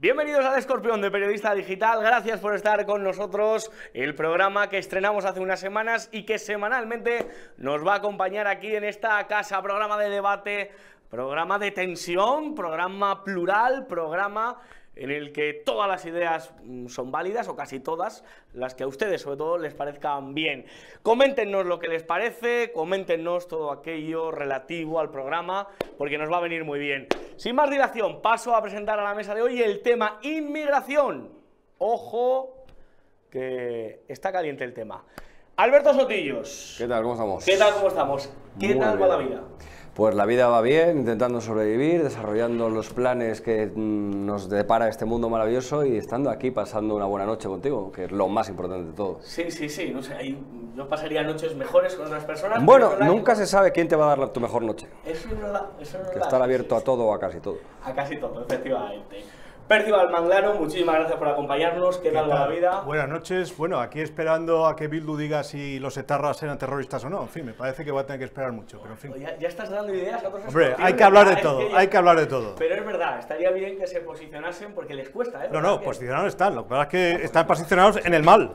Bienvenidos al Escorpión de Periodista Digital, gracias por estar con nosotros, el programa que estrenamos hace unas semanas y que semanalmente nos va a acompañar aquí en esta casa, programa de debate, programa de tensión, programa plural, programa en el que todas las ideas son válidas, o casi todas, las que a ustedes sobre todo les parezcan bien. Coméntenos lo que les parece, coméntenos todo aquello relativo al programa, porque nos va a venir muy bien. Sin más dilación, paso a presentar a la mesa de hoy el tema inmigración. Ojo, que está caliente el tema. Alberto Sotillos. ¿Qué tal? ¿Cómo estamos? ¿Qué tal? ¿Cómo estamos? ¿Qué tal va la vida? Pues la vida va bien, intentando sobrevivir, desarrollando los planes que nos depara este mundo maravilloso y estando aquí pasando una buena noche contigo, que es lo más importante de todo. Sí, no sé, yo pasaría noches mejores con otras personas. Bueno, nunca se sabe quién te va a dar tu mejor noche. Eso es verdad, Que estar abierto a todo o a casi todo. A casi todo, efectivamente. Percival Manglano, muchísimas gracias por acompañarnos. ¿Qué tal va la vida? Buenas noches. Bueno, aquí esperando a que Bildu diga si los etarras eran terroristas o no. En fin, me parece que va a tener que esperar mucho, pero en fin. Ya estás dando ideas a otros. Hombre, hay que hablar de todo, hay que hablar de todo. Pero es verdad, estaría bien que se posicionasen porque les cuesta, ¿eh? No, posicionados están. Lo que pasa es que están posicionados en el mal.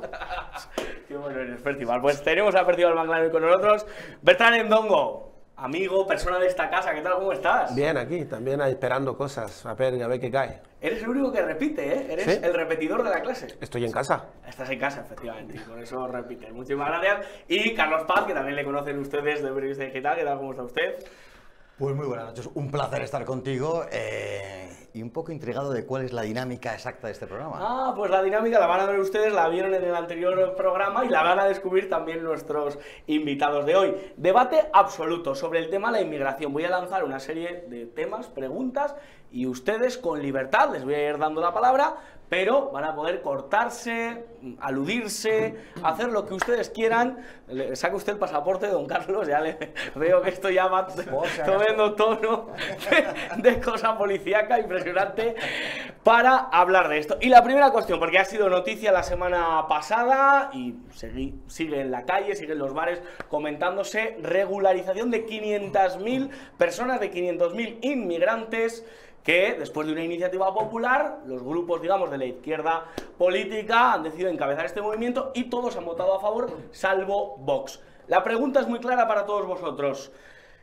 Qué bueno eres, Percival. Pues tenemos a Percival Manglano con nosotros. Bertrand Endongo, amigo, persona de esta casa, ¿qué tal? ¿Cómo estás? Bien, aquí, también esperando cosas, a ver qué cae. Eres el único que repite, ¿eh? Eres ¿Sí? El repetidor de la clase. Estoy en casa. Estás en casa, efectivamente, y por eso repites. Muchísimas gracias. Y Carlos Paz, que también le conocen ustedes de Periodista Digital. ¿Qué tal? ¿Cómo está usted? Pues muy buenas noches, un placer estar contigo y un poco intrigado de cuál es la dinámica exacta de este programa. Ah, pues la dinámica la van a ver ustedes, la vieron en el anterior programa y la van a descubrir también nuestros invitados de hoy. Debate absoluto sobre el tema de la inmigración. Voy a lanzar una serie de temas, preguntas, y ustedes con libertad les voy a ir dando la palabra, pero van a poder cortarse, aludirse, hacer lo que ustedes quieran. Saca usted el pasaporte, don Carlos, ya le veo que esto ya va tomando tono de cosa policíaca impresionante para hablar de esto. Y la primera cuestión, porque ha sido noticia la semana pasada y sigue en la calle, sigue en los bares comentándose, regularización de 500.000 personas, de 500.000 inmigrantes, que después de una iniciativa popular, los grupos, digamos, de la izquierda política han decidido encabezar este movimiento y todos han votado a favor, salvo Vox. La pregunta es muy clara para todos vosotros.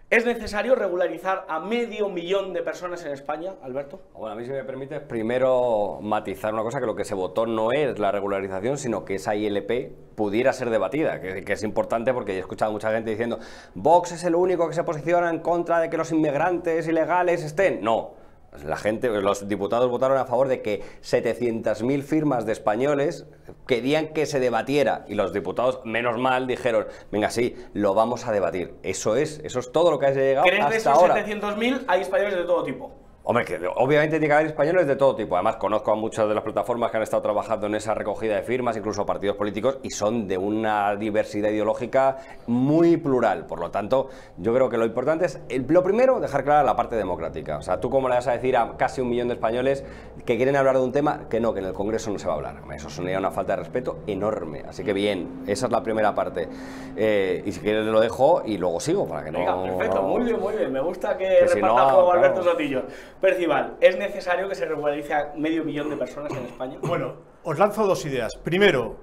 ¿Es necesario regularizar a 500.000 de personas en España, Alberto? Bueno, a mí, si me permites, primero matizar una cosa, que lo que se votó no es la regularización, sino que esa ILP pudiera ser debatida, que es importante porque he escuchado a mucha gente diciendo Vox es el único que se posiciona en contra de que los inmigrantes ilegales estén. No. La gente, los diputados votaron a favor de que 700.000 firmas de españoles querían que se debatiera y los diputados, menos mal, dijeron, venga, sí, lo vamos a debatir. Eso es todo lo que ha llegado hasta ahora. ¿Crees de esos 700.000 hay españoles de todo tipo? Hombre, que obviamente tiene que haber españoles de todo tipo. Además, conozco a muchas de las plataformas que han estado trabajando en esa recogida de firmas, incluso partidos políticos, y son de una diversidad ideológica muy plural. Por lo tanto, yo creo que lo importante es, lo primero, dejar clara la parte democrática. O sea, ¿tú cómo le vas a decir a casi 1 millón de españoles que quieren hablar de un tema que no, que en el Congreso no se va a hablar? Eso sería una falta de respeto enorme. Así que bien, esa es la primera parte. Y si quieres lo dejo y luego sigo, para que no... Venga, perfecto, muy bien. Me gusta que reparta fuego Alberto Sotillos. Percival, ¿es necesario que se regularice a 500.000 de personas en España? Bueno, os lanzo dos ideas. Primero,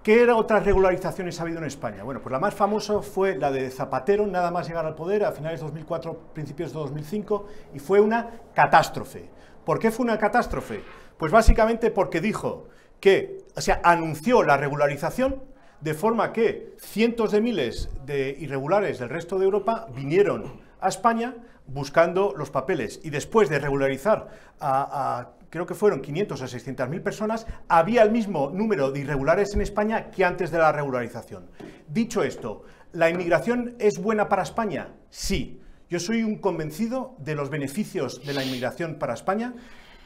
¿qué otras regularizaciones ha habido en España? Bueno, pues la más famosa fue la de Zapatero, nada más llegar al poder, a finales de 2004, principios de 2005, y fue una catástrofe. ¿Por qué fue una catástrofe? Pues básicamente porque dijo que, anunció la regularización, de forma que cientos de miles de irregulares del resto de Europa vinieron a España buscando los papeles, y después de regularizar creo que fueron 500 a 600.000 personas, había el mismo número de irregulares en España que antes de la regularización. Dicho esto, ¿la inmigración es buena para España? Sí. Yo soy un convencido de los beneficios de la inmigración para España.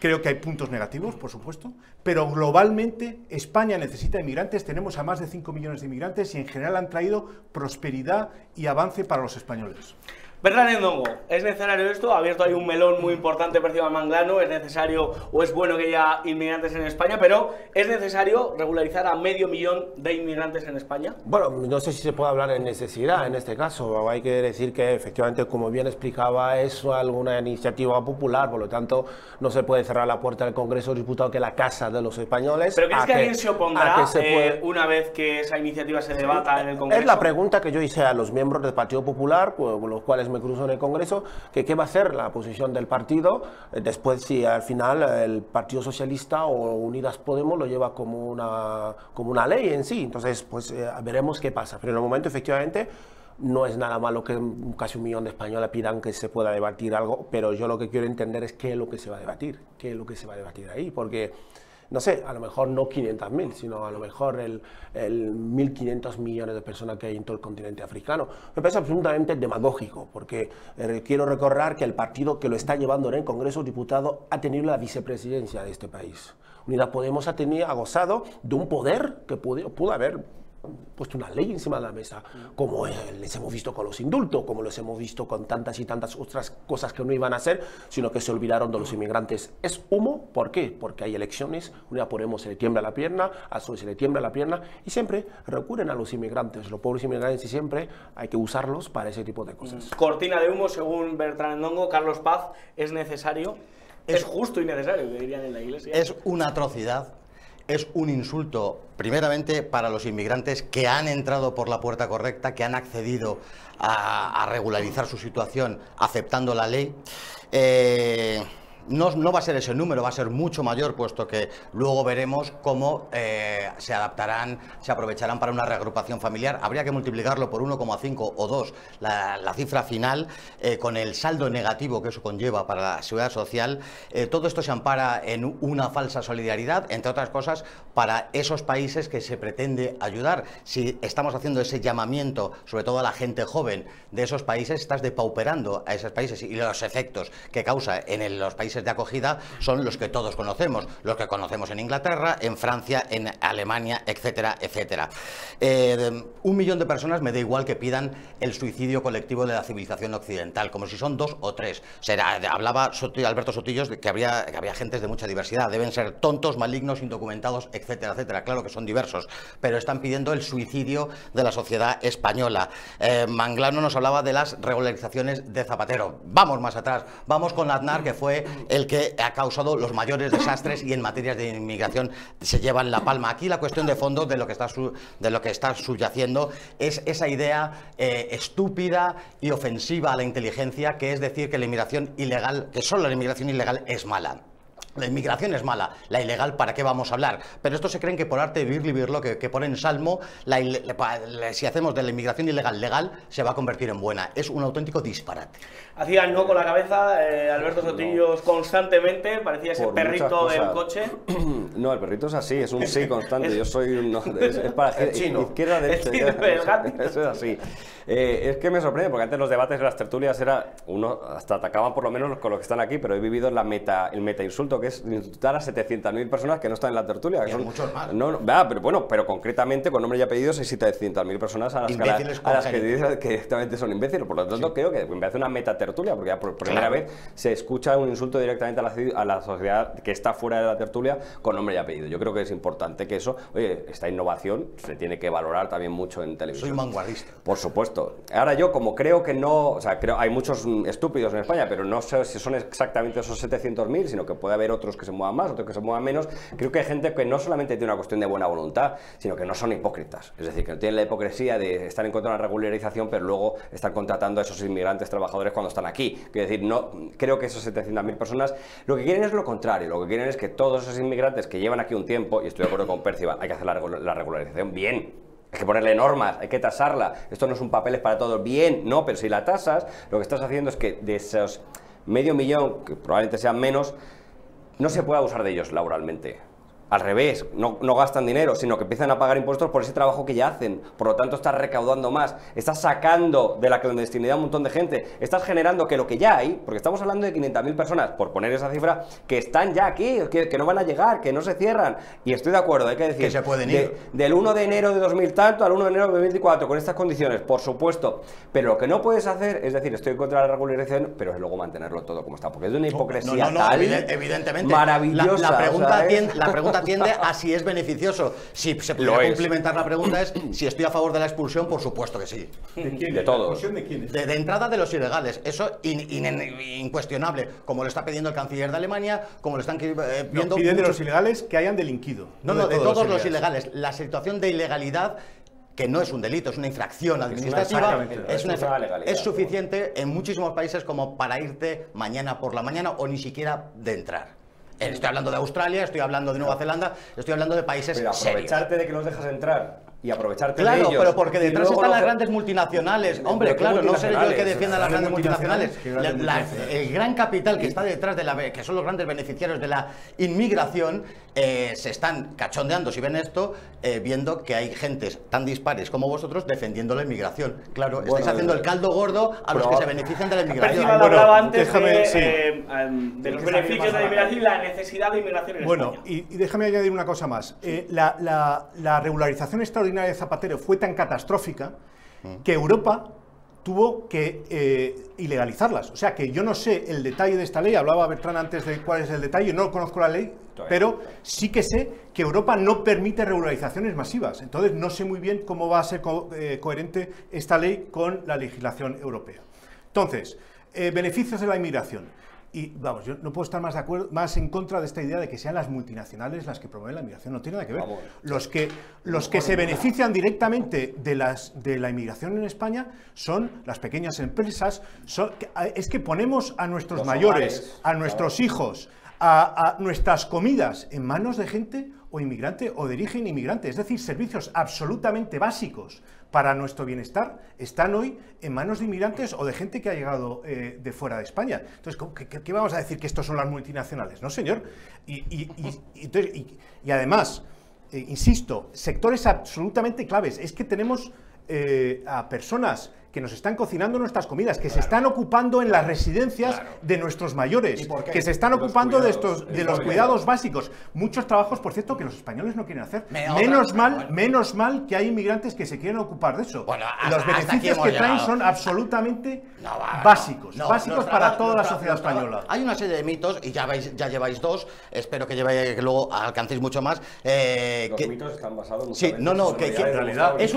Creo que hay puntos negativos, por supuesto, pero globalmente España necesita inmigrantes. Tenemos a más de 5 millones de inmigrantes y en general han traído prosperidad y avance para los españoles. Bertrand Ndongo, ¿es necesario esto? Ha abierto ahí un melón muy importante por encima de Manglano. ¿Es necesario o es bueno que haya inmigrantes en España? Pero ¿es necesario regularizar a 500.000 de inmigrantes en España? Bueno, no sé si se puede hablar de necesidad en este caso. Hay que decir que efectivamente, como bien explicaba, es alguna iniciativa popular, por lo tanto no se puede cerrar la puerta del Congreso de los Diputados, que es la casa de los españoles. ¿Pero crees que alguien se opondrá una vez que esa iniciativa se debata en el Congreso? Es la pregunta que yo hice a los miembros del Partido Popular, con los cuales me cruzo en el Congreso, que qué va a ser la posición del partido después, si al final el Partido Socialista o Unidas Podemos lo lleva como una ley en sí. Entonces, pues veremos qué pasa. Pero en el momento, efectivamente, no es nada malo que casi 1 millón de españoles pidan que se pueda debatir algo, pero yo lo que quiero entender es qué es lo que se va a debatir, qué es lo que se va a debatir ahí, porque no sé, a lo mejor no 500.000, sino a lo mejor el 1.500 millones de personas que hay en todo el continente africano. Me parece absolutamente demagógico, porque quiero recordar que el partido que lo está llevando en el Congreso de Diputados ha tenido la vicepresidencia de este país. Unidas Podemos ha gozado de un poder que pudo haber puesto una ley encima de la mesa, como les hemos visto con los indultos, como los hemos visto con tantas y tantas otras cosas que no iban a hacer, sino que se olvidaron de los inmigrantes. Es humo. ¿Por qué? Porque hay elecciones, Unidas Podemos se le tiembla la pierna, a PSOE se le tiembla la pierna, y siempre recurren a los inmigrantes, los pobres inmigrantes, y siempre hay que usarlos para ese tipo de cosas. Cortina de humo, según Bertrand Ndongo. Carlos Paz, ¿es necesario? Es justo y necesario, que dirían en la Iglesia. Es una atrocidad. Es un insulto, primeramente, para los inmigrantes que han entrado por la puerta correcta, que han accedido a regularizar su situación aceptando la ley. No va a ser ese número, va a ser mucho mayor, puesto que luego veremos cómo se adaptarán, se aprovecharán para una reagrupación familiar. Habría que multiplicarlo por 1,5 o 2 la cifra final, con el saldo negativo que eso conlleva para la seguridad social. Todo esto se ampara en una falsa solidaridad, entre otras cosas, para esos países que se pretende ayudar. Si estamos haciendo ese llamamiento, sobre todo a la gente joven de esos países, estás depauperando a esos países, y los efectos que causa en los países de acogida son los que todos conocemos, los que conocemos en Inglaterra, en Francia, en Alemania, etcétera, etcétera. 1 millón de personas me da igual que pidan el suicidio colectivo de la civilización occidental, como si son 2 o 3. Hablaba Alberto Sotillos de que había gentes de mucha diversidad, deben ser tontos, malignos, indocumentados, etcétera, etcétera. Claro que son diversos, pero están pidiendo el suicidio de la sociedad española. Manglano nos hablaba de las regularizaciones de Zapatero. Vamos más atrás, vamos con Aznar, que fue el que ha causado los mayores desastres y en materias de inmigración se llevan la palma. Aquí la cuestión de fondo de lo que está subyaciendo es esa idea estúpida y ofensiva a la inteligencia, que es decir que la inmigración ilegal, que solo la inmigración ilegal es mala. La inmigración es mala, la ilegal, ¿para qué vamos a hablar? Pero estos se creen que por arte de vivirlo, que ponen salmo, si hacemos de la inmigración ilegal legal, se va a convertir en buena. Es un auténtico disparate. Hacía no con la cabeza Alberto Sotillos constantemente, parecía ese perrito del coche. No, el perrito es así, es un sí constante. Yo soy un... es para izquierda, derecha. Eso es así. Es que me sorprende, porque antes los debates de las tertulias hasta atacaban por lo menos con los que están aquí, pero he vivido el meta insulto, que es insultar a 700.000 personas que no están en la tertulia. Que son muchos más. Pero bueno, pero concretamente con nombre y apellidos hay 700.000 personas a las que dices que directamente son imbéciles. Por lo tanto, creo que me parece una meta tertulia, porque ya por primera vez se escucha un insulto directamente a la sociedad que está fuera de la tertulia con nombre y apellido. Yo creo que es importante que eso, oye, esta innovación se tiene que valorar también mucho en televisión. Soy vanguardista. Por supuesto. Ahora yo, como creo que no, o sea, hay muchos estúpidos en España, pero no sé si son exactamente esos 700.000, sino que puede haber otros que se muevan más, otros que se muevan menos. Creo que hay gente que no solamente tiene una cuestión de buena voluntad, sino que no son hipócritas. Es decir, que no tienen la hipocresía de estar en contra de la regularización, pero luego están contratando a esos inmigrantes trabajadores cuando están aquí. Quiero decir, no creo que esos 700.000 personas lo que quieren es lo contrario. Lo que quieren es que todos esos inmigrantes que llevan aquí un tiempo, y estoy de acuerdo con Percival, hay que hacer la regularización bien. Hay que ponerle normas, hay que tasarla. Esto no es un papel para todos. Bien, no, pero si la tasas, lo que estás haciendo es que de esos 500.000, que probablemente sean menos, no se pueda abusar de ellos laboralmente. al revés, no gastan dinero, sino que empiezan a pagar impuestos por ese trabajo que ya hacen. Por lo tanto, estás recaudando más, estás sacando de la clandestinidad a un montón de gente, estás generando que lo que ya hay, porque estamos hablando de 500.000 personas, por poner esa cifra, que están ya aquí, que no van a llegar, que no se cierran. Y estoy de acuerdo, hay que decir, que se pueden ir. Del 1 de enero de 2000 tanto al 1 de enero de 2024, con estas condiciones, por supuesto. Pero lo que no puedes hacer, es decir, estoy contra la regularización, pero es luego mantenerlo todo como está, porque es de una hipocresía tal, evidentemente. maravillosa. La pregunta tiende a si es beneficioso. Si se pudiera complementar la pregunta es si estoy a favor de la expulsión, por supuesto que sí. ¿De quién? De todos. ¿De quiénes? De entrada de los ilegales, eso incuestionable, como lo está pidiendo el canciller de Alemania, como lo están viendo... Piden de los ilegales que hayan delinquido. No, de todos los ilegales. La situación de ilegalidad, que no es un delito, es una infracción administrativa, es suficiente en muchísimos países como para irte mañana por la mañana o ni siquiera de entrar. Estoy hablando de Australia, estoy hablando de Nueva Zelanda, estoy hablando de países pero aprovecharte serios. de que los dejas entrar y aprovecharte de Claro, ellos. pero porque detrás están las los... grandes multinacionales. Hombre, claro, no seré yo el que defienda a las grandes multinacionales. El gran capital que está detrás de que son los grandes beneficiarios de la inmigración, se están cachondeando, si ven esto, viendo que hay gentes tan dispares como vosotros defendiendo la inmigración. Claro, estáis haciendo el caldo gordo a los que se benefician de la inmigración. Hablaba antes de los beneficios de la inmigración y la necesidad de inmigración en España. Y déjame añadir una cosa más. La regularización extraordinaria de Zapatero fue tan catastrófica que Europa tuvo que ilegalizarlas. O sea que yo no sé el detalle de esta ley, hablaba Bertrán antes de cuál es el detalle, no conozco la ley, pero sí que sé que Europa no permite regularizaciones masivas. Entonces no sé muy bien cómo va a ser coherente esta ley con la legislación europea. Entonces, beneficios de la inmigración. Y vamos, yo no puedo estar más en contra de esta idea de que sean las multinacionales las que promueven la inmigración, no tiene nada que ver. Vamos. Los que se benefician directamente de la inmigración en España son las pequeñas empresas, es que ponemos a nuestros los mayores, hogares, a nuestros hijos, a nuestras comidas en manos de gente o inmigrante o de origen inmigrante, es decir, servicios absolutamente básicos para nuestro bienestar están hoy en manos de inmigrantes o de gente que ha llegado de fuera de España. Entonces, ¿qué vamos a decir que estos son las multinacionales? No, señor. Y además, insisto, sectores absolutamente claves. Es que tenemos a personas que nos están cocinando nuestras comidas, que se están ocupando en las residencias de nuestros mayores, que se están ocupando de los cuidados básicos. Muchos trabajos, por cierto, que los españoles no quieren hacer. Menos mal que hay inmigrantes que se quieren ocupar de eso. Bueno, los beneficios que traen son absolutamente básicos para toda la sociedad española. Hay una serie de mitos, y ya lleváis dos, espero que luego alcancéis mucho más. Los mitos están basados en sí, en realidad es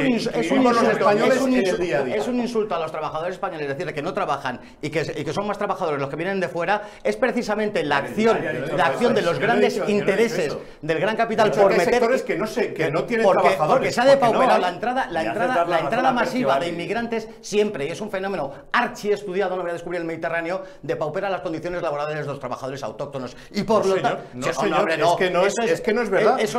un insulto a los trabajadores españoles decirle que no trabajan y que son más trabajadores los que vienen de fuera. Es precisamente la acción de los grandes intereses del gran capital por meter sectores que no tienen trabajadores, porque se ha depauperado la entrada masiva de inmigrantes siempre, y es un fenómeno archiestudiado, no voy a descubrir el Mediterráneo, depaupera las condiciones laborales de los trabajadores autóctonos y por lo tanto es que no es verdad. Es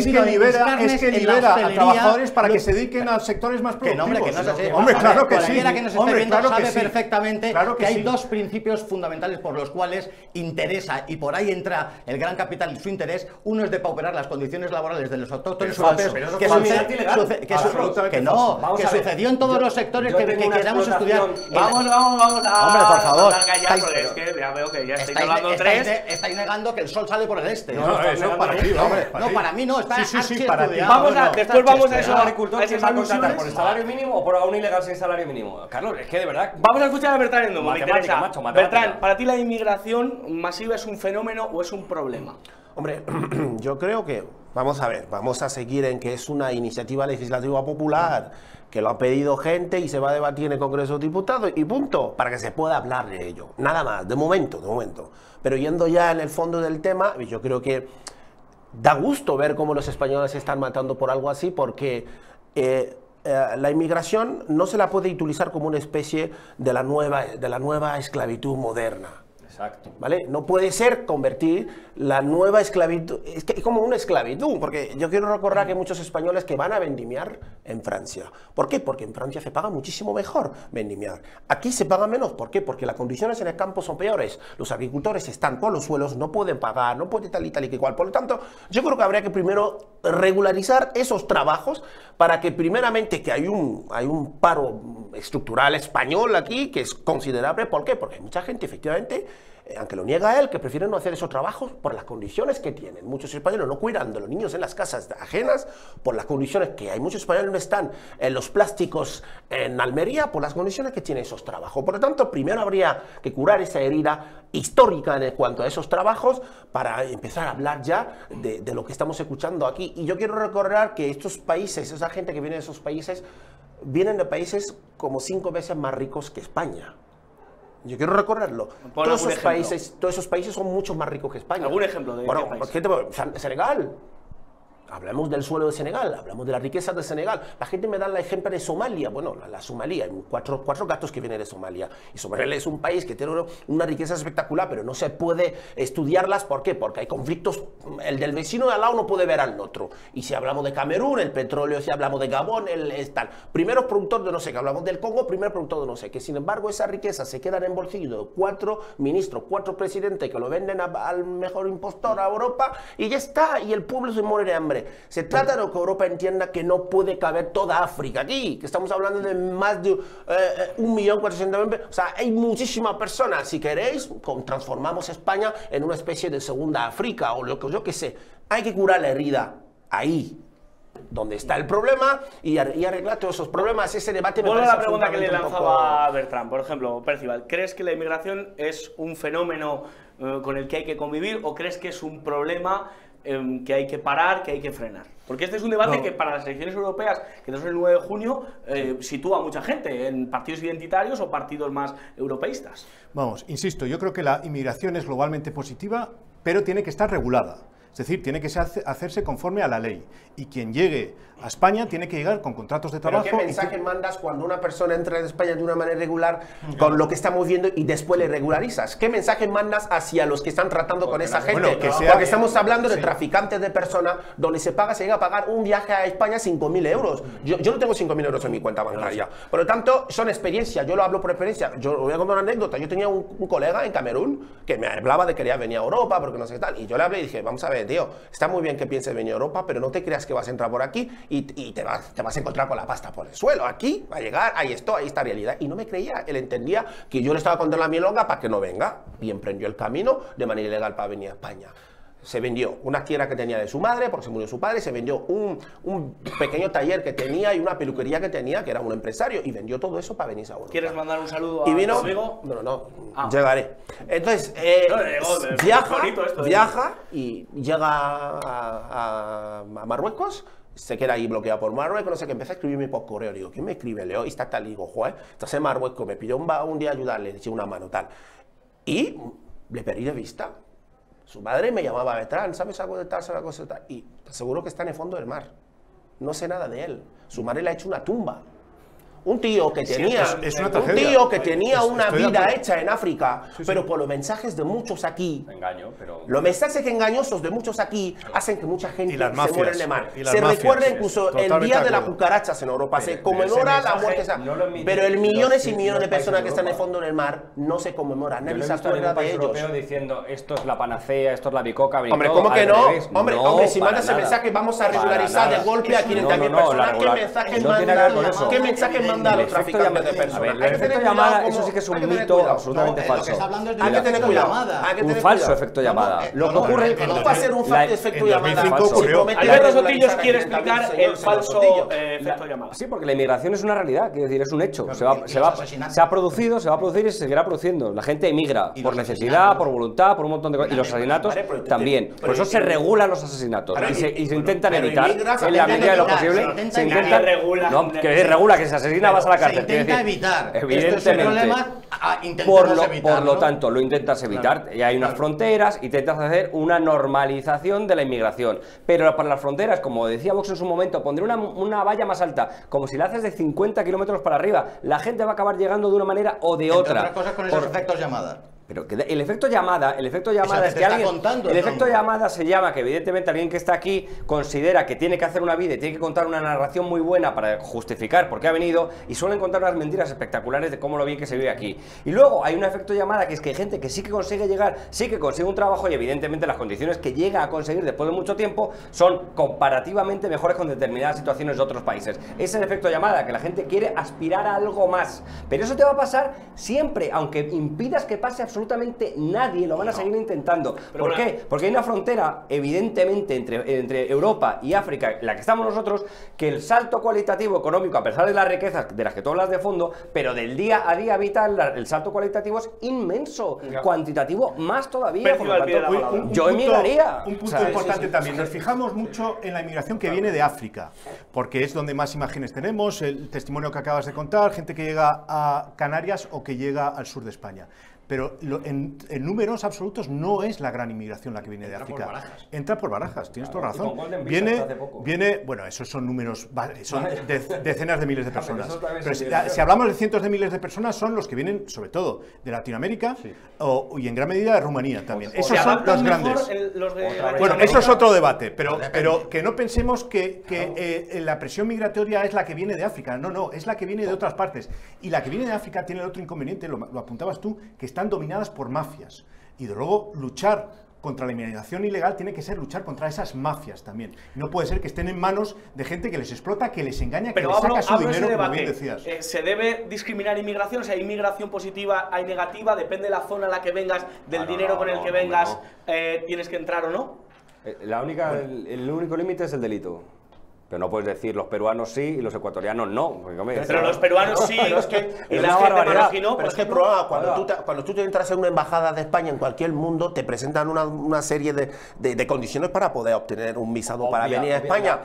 que libera a trabajadores para que se dediquen a sectores más productivos. Hombre, claro que cualquiera que nos esté viendo sabe perfectamente que hay dos principios fundamentales por los cuales interesa, y por ahí entra el gran capital y su interés. Uno es depauperar las condiciones laborales de los autóctonos europeos, que sucedió en todos los sectores que queramos estudiar. Vamos hombre, por favor. Es que ya veo que ya estáis hablando estáis negando que el sol sale por el este. No, para mí no, está para ti. Después vamos a eso. ¿Agricultor se va a contratar por el salario mínimo o por un ilegal sin salario mínimo? Carlos, es que de verdad... Vamos a escuchar a Bertrán Endongo, me interesa. Matemática. Bertrán, ¿para ti la inmigración masiva es un fenómeno o es un problema? Hombre, yo creo que, vamos a ver, vamos a seguir en que es una iniciativa legislativa popular, que lo ha pedido gente y se va a debatir en el Congreso de Diputados y punto, para que se pueda hablar de ello. Nada más, de momento. Pero yendo ya en el fondo del tema, yo creo que da gusto ver cómo los españoles se están matando por algo así, porque... la inmigración no se la puede utilizar como una especie de la nueva esclavitud moderna. Exacto. ¿Vale? No puede ser convertir la nueva esclavitud, es que es como una esclavitud, porque yo quiero recordar que hay muchos españoles que van a vendimiar en Francia. ¿Por qué? Porque en Francia se paga muchísimo mejor vendimiar. Aquí se paga menos. ¿Por qué? Porque las condiciones en el campo son peores. Los agricultores están por los suelos, no pueden pagar, no pueden tal y que igual. Por lo tanto, yo creo que habría que primero regularizar esos trabajos para que primeramente que hay un paro estructural español aquí que es considerable. ¿Por qué? Porque hay mucha gente, efectivamente, aunque lo niega él, que prefieren no hacer esos trabajos por las condiciones que tienen. Muchos españoles no cuidan de los niños en las casas ajenas por las condiciones que hay. Muchos españoles no están en los plásticos en Almería por las condiciones que tienen esos trabajos. Por lo tanto, primero habría que curar esa herida histórica en cuanto a esos trabajos para empezar a hablar ya de lo que estamos escuchando aquí. Y yo quiero recordar que estos países, esa gente que viene de esos países, vienen de países como 5 veces más ricos que España. Yo quiero recorrerlo. Todos esos países son mucho más ricos que España. ¿Algún ejemplo de qué país? Senegal. Hablamos del suelo de Senegal, hablamos de la riqueza de Senegal. La gente me da el ejemplo de Somalia. Bueno, la Somalia, hay cuatro gatos que vienen de Somalia. Y Somalia es un país que tiene una riqueza espectacular, pero no se puede estudiarlas. ¿Por qué? Porque hay conflictos. El del vecino de al lado no puede ver al otro. Y si hablamos de Camerún, el petróleo, si hablamos de Gabón, el tal. Primero productor de no sé qué, hablamos del Congo, primer productor de no sé qué. Sin embargo, esa riqueza se queda en el bolsillo de 4 ministros, 4 presidentes que lo venden al mejor impostor a Europa y ya está. Y el pueblo se muere de hambre. Se trata de que Europa entienda que no puede caber toda África aquí, que estamos hablando de más de 1.400.000, o sea, hay muchísimas personas. Si queréis, transformamos España en una especie de segunda África o lo que yo que sé. Hay que curar la herida ahí, donde está el problema, y arreglar todos esos problemas. Ese debate me parece parece la pregunta que le lanzaba a Bertrand, por ejemplo, Percival, ¿crees que la inmigración es un fenómeno con el que hay que convivir o crees que es un problema que hay que parar, que hay que frenar? Porque este es un debate que para las elecciones europeas, que no son el 9 de junio, sitúa a mucha gente en partidos identitarios o partidos más europeístas. Vamos, insisto, yo creo que la inmigración es globalmente positiva, pero tiene que estar regulada. Es decir, tiene que hacerse conforme a la ley. Y quien llegue a España tiene que llegar con contratos de trabajo. ¿Pero qué mensaje mandas cuando una persona entra en España de una manera irregular con lo que estamos viendo y después le regularizas? ¿Qué mensaje mandas hacia los que están tratando con esa gente? Bueno, porque estamos hablando de traficantes de personas donde se llega a pagar un viaje a España 5.000 euros. Yo no tengo 5.000 euros en mi cuenta bancaria. Por lo tanto, son experiencias. Yo lo hablo por experiencia. Yo voy a contar una anécdota. Yo tenía un colega en Camerún que me hablaba de que quería venir a Europa porque no sé qué tal. Y yo le hablé y dije, vamos a ver, tío, está muy bien que pienses venir a Europa, pero no te creas que vas a entrar por aquí y te vas a encontrar con la pasta por el suelo. Aquí va a llegar, ahí está realidad. Y no me creía, él entendía que yo le estaba contando la milonga para que no venga. Y emprendió el camino de manera ilegal para venir a España. Se vendió una tierra que tenía de su madre, porque se murió su padre, se vendió un pequeño taller que tenía y una peluquería que tenía, que era un empresario, y vendió todo eso para venirse a Europa. ¿Quieres mandar un saludo a tu amigo? No, llegaré. Entonces, viaja y llega a Marruecos, se queda ahí bloqueado por Marruecos, no sé qué, empecé a escribirme por correo, digo, ¿quién me escribe? Leo, y está tal, digo, joder, estás en Marruecos, me pidió un día ayudarle, le eché una mano, tal. Y le perdí de vista. Su madre me llamaba Bertrand, ¿sabes algo de tal, sabes algo de tal? Y te aseguro que está en el fondo del mar. No sé nada de él. Su madre le ha hecho una tumba. Un tío que tenía, una vida hecha en África, pero por los mensajes de muchos aquí, los mensajes engañosos de muchos aquí hacen que mucha gente se muera en el mar. Se recuerda incluso el día de las cucarachas en Europa, se conmemora la muerte, pero el millones y millones de personas que están en el fondo del mar no se conmemora, nadie se acuerda de ellos. Diciendo, esto es la panacea, esto es la bicoca. Hombre, ¿cómo que no? Hombre, si mandas el mensaje, vamos a regularizar de golpe a 500.000 personas, ¿qué mensaje mandas? A los traficantes de personas. El efecto llamada, eso sí que es un mito absolutamente falso. Hay que tener cuidado. Un falso efecto llamada. Lo que ocurre es que no va a ser un falso efecto llamada. Alberto Sotillos quiere explicar el falso efecto llamada. Sí, porque la inmigración es una realidad, quiero decir, es un hecho. Se ha producido, se va a producir y se seguirá produciendo. La gente emigra por necesidad, por voluntad, por un montón de cosas. Y los asesinatos también. Por eso se regulan los asesinatos y se intentan evitar en la medida de lo posible. Se intenta regula que se asesina, vas a la cárcel. Se intenta evitar. Evidentemente. Por lo tanto, lo intentas evitar. Y hay unas fronteras, intentas hacer una normalización de la inmigración. Pero para las fronteras, como decía Vox en su momento, pondré una valla más alta. Como si la haces de 50 kilómetros para arriba. La gente va a acabar llegando de una manera o de otra. Otras cosas con esos efectos llamadas. Pero que el efecto llamada es te que está alguien, contando el el efecto nombre. llamada se llama que evidentemente alguien que está aquí considera que tiene que hacer una vida y tiene que contar una narración muy buena para justificar por qué ha venido, y suelen contar unas mentiras espectaculares de cómo lo bien que se vive aquí. Y luego hay un efecto llamada que es que hay gente que sí que consigue llegar, sí que consigue un trabajo y evidentemente las condiciones que llega a conseguir después de mucho tiempo son comparativamente mejores con determinadas situaciones de otros países. Es el efecto llamada, que la gente quiere aspirar a algo más. Pero eso te va a pasar siempre, aunque impidas que pase absolutamente nadie, lo van a seguir intentando. ¿Por qué? Porque hay una frontera, evidentemente, entre Europa y África, la que estamos nosotros, que el salto cualitativo económico, a pesar de las riquezas de las que tú hablas de fondo, pero del día a día vital, el salto cualitativo es inmenso, cuantitativo más todavía. Por lo tanto, yo emigraría. Un punto O sea, importante también, nos fijamos mucho en la inmigración que viene de África, porque es donde más imágenes tenemos, el testimonio que acabas de contar, gente que llega a Canarias o que llega al sur de España. Pero en números absolutos no es la gran inmigración la que viene de África. Entra por Barajas, tienes toda razón. Bueno, esos son números, son decenas de miles de personas. Pero si hablamos de cientos de miles de personas, son los que vienen, sobre todo, de Latinoamérica y en gran medida de Rumanía también. Esos son los grandes. Bueno, eso es otro debate, pero que no pensemos que la presión migratoria es la que viene de África. No, es la que viene de otras partes. Y la que viene de África tiene el otro inconveniente, lo apuntabas tú, que están dominadas por mafias. Y de luego luchar contra la inmigración ilegal tiene que ser luchar contra esas mafias también. No puede ser que estén en manos de gente que les explota, que les engaña, que les saca su dinero, como bien decías. ¿Se debe discriminar inmigración? O sea, ¿hay inmigración positiva, hay negativa? ¿Depende de la zona a la que vengas, del dinero con el que vengas, tienes que entrar o no? El único límite es el delito. Pero no puedes decir los peruanos sí y los ecuatorianos no. Pero los peruanos sí, y la gente marroquí no. Pero es que el problema, cuando tú te entras en una embajada de España en cualquier mundo, te presentan una serie de condiciones para poder obtener un visado para venir a España.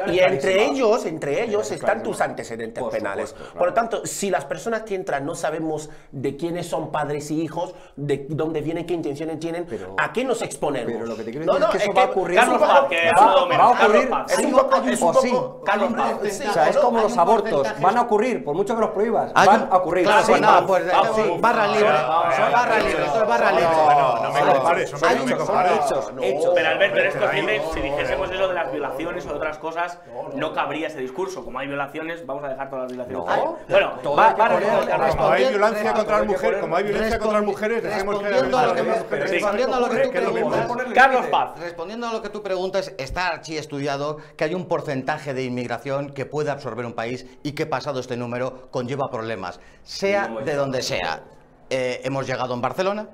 Y entre ellos están tus antecedentes penales. Por lo tanto, si las personas que entran no sabemos de quiénes son padres y hijos, de dónde vienen, qué intenciones tienen, ¿a qué nos exponemos? Pero lo que te quiero decir es que eso va a ocurrir. Va a ocurrir. Es como los abortos, van a ocurrir, por mucho que los prohíbas, van a ocurrir. Claro, pues barra libre. Barra libre, esto es barra libre. No me compares, no me compares. Pero Alberto, eres consciente, si dijésemos eso de las violaciones o de otras cosas, no cabría ese discurso. Como hay violaciones, vamos a dejar todas las violaciones. Bueno, como hay violencia contra las mujeres, dejemos que respondiendo a lo que tú preguntas, Carlos Paz. Respondiendo a lo que tú preguntas, está archiestudiado que hay un porcentaje de inmigración que puede absorber un país y que pasado este número conlleva problemas, sea de donde sea. Hemos llegado en Barcelona.